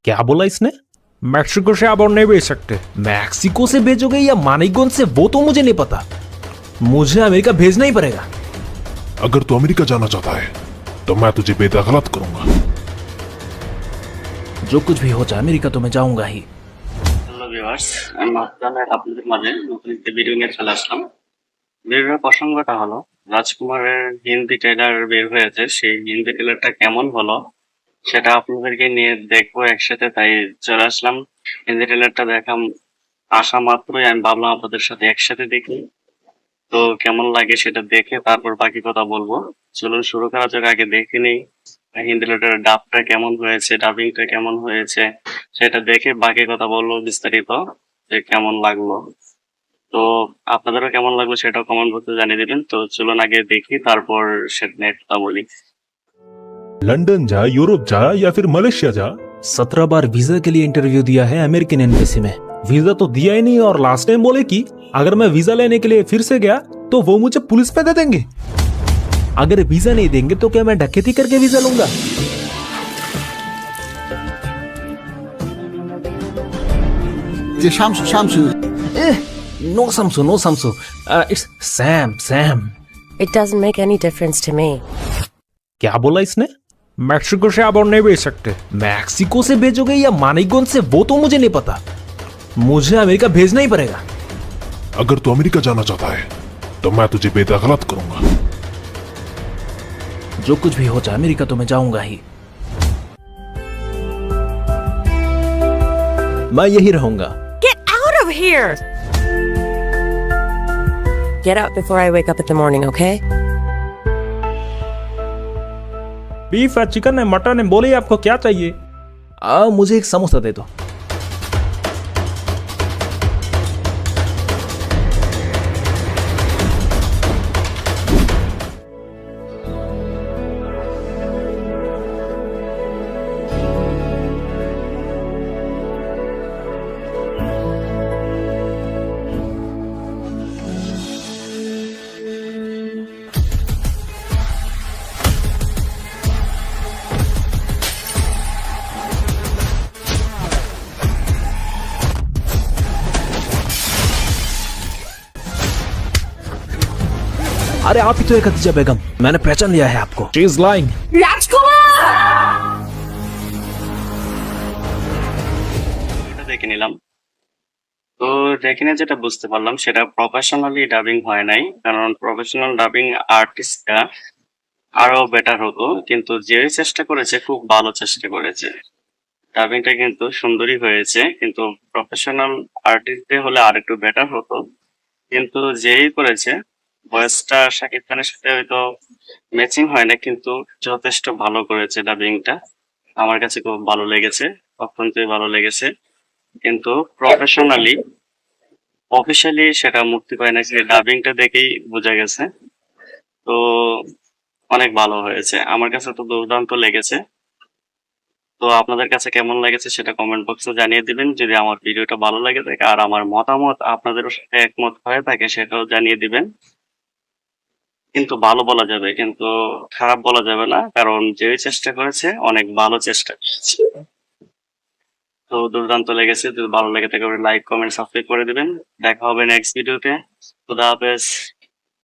क्या बोला इसने? मैक्सिको से आप और नहीं भेज सकते। मैक्सिको से भेजोगे या मानिकगंज से, वो तो मुझे नहीं पता। मुझे अमेरिका भेजना ही पड़ेगा। अगर तू अमेरिका जाना चाहता है तो मैं तुझे बेदखलत करूंगा। जो कुछ भी हो जाए अमेरिका तो मैं जाऊंगा ही। হ্যালো ভিউয়ার্স, আমি মাহতাবের আপনাদের মাঝে নতুন একটি ভিডিও নিয়ে চলে আসলাম। ভিডিওর প্রসঙ্গটা হলো রাজকুমারের হিন্দি ট্রেলার বের হয়েছে, সেই হিন্দি ট্রেলারটা কেমন হলো সেটা আপনাদেরকে নিয়ে দেখবো একসাথে, তাই চলে আসলাম। হিন্দি ট্রেলারটা দেখাম আসা মাত্রই আমি ভাবলাম আপনাদের সাথে একসাথে দেখি, তো কেমন লাগে সেটা দেখে তারপর বাকি কথা বলবো। চলুন শুরু করা যাক। আগে দেখে নেই হিন্দি ট্রেলারের ডাবটা কেমন হয়েছে, ডাবিংটা কেমন হয়েছে, সেটা দেখে বাকি কথা বলবো বিস্তারিত যে কেমন লাগলো। তো আপনাদেরও কেমন লাগলো সেটাও কমেন্ট বক্সে জানিয়ে দিবেন। তো চলুন আগে দেখি তারপর সেটা নিয়ে কথা বলি। लंदन जा, यूरोप जा या फिर मलेशिया जा। 17 बार वीजा के लिए इंटरव्यू दिया है अमेरिकन एम्बेसी में। वीजा तो दिया ही नहीं, और लास्ट टाइम बोले कि अगर मैं वीजा लेने के लिए फिर से गया तो वो मुझे पुलिस पे दे देंगे। अगर वीजा नहीं देंगे तो क्या मैं डकैती करके वीजा लूंगा? Shamsu. No Shamsu, no Shamsu, it's Sam. It doesn't make any difference to me. क्या बोला इसने? मैक्सिको से आप और नहीं भेज सकते। मैक्सिको से भेजोगे या मानिकगंज से, वो तो मुझे नहीं पता। मुझे अमेरिका भेजना ही पड़ेगा। अगर तू अमेरिका जाना चाहता है तो मैं तुझे बेदखलत करूंगा। जो कुछ भी हो जाए अमेरिका तो मैं जाऊंगा ही। मैं यही रहूंगा। Get out of here! Get up before I wake up in the morning, okay? Beef है, चिकन है, मटन है, बोलिए आपको क्या चाहिए? मुझे एक समोसा दे दो। अरे आप ही तो है खदीजा बेगम, मैंने पहचान लिया है आपको। She is lying. এটা দেখে নিলাম। তো দেখে নিয়ে যেটা বুঝতে পারলাম সেটা প্রফেশনালি ডাবিং হয় নাই, কারণ প্রফেশনাল ডাবিং আর্টিস্টরা আরো বেটার হতো, কিন্তু যে চেষ্টা করেছে খুব ভালো চেষ্টা করেছে। ডাবিংটা কিন্তু সুন্দরই হয়েছে, কিন্তু প্রফেশনাল আর্টিস্টদের হলে আর একটু বেটার হতো। কিন্তু যেই করেছে ভয়েসটা শাকিব খানের সাথে হয়তো ম্যাচিং হয় না, কিন্তু যথেষ্ট ভালো করেছে ডাবিংটা। আমার কাছে খুব ভালো লেগেছে, অত্যন্তই ভালো লেগেছে। কিন্তু প্রফেশনালি অফিসিয়ালি সেটা মুক্তি পায় না, সে ডাবিংটা দেখেই বোঝা গেছে। তো অনেক ভালো হয়েছে, আমার কাছে তো দুর্দান্ত লেগেছে। তো আপনাদের কাছে কেমন লেগেছে সেটা কমেন্ট বক্সে জানিয়ে দিবেন। যদি আমার ভিডিওটা ভালো লাগে থাকে আর আমার মতামত আপনাদেরও সাথে একমত হয়ে থাকে সেটাও জানিয়ে দিবেন। কিন্তু ভালো বলা যাবে, কিন্তু খারাপ বলা যাবে না, কারণ যে চেষ্টা করেছে অনেক ভালো চেষ্টা করেছে। তো দুর্দান্ত লেগেছে। যদি ভালো লেগে থাকে লাইক, কমেন্ট, সাবস্ক্রাইব করে দিবেন। দেখা হবে নেক্সট ভিডিওতে। খুদা হাফেজ।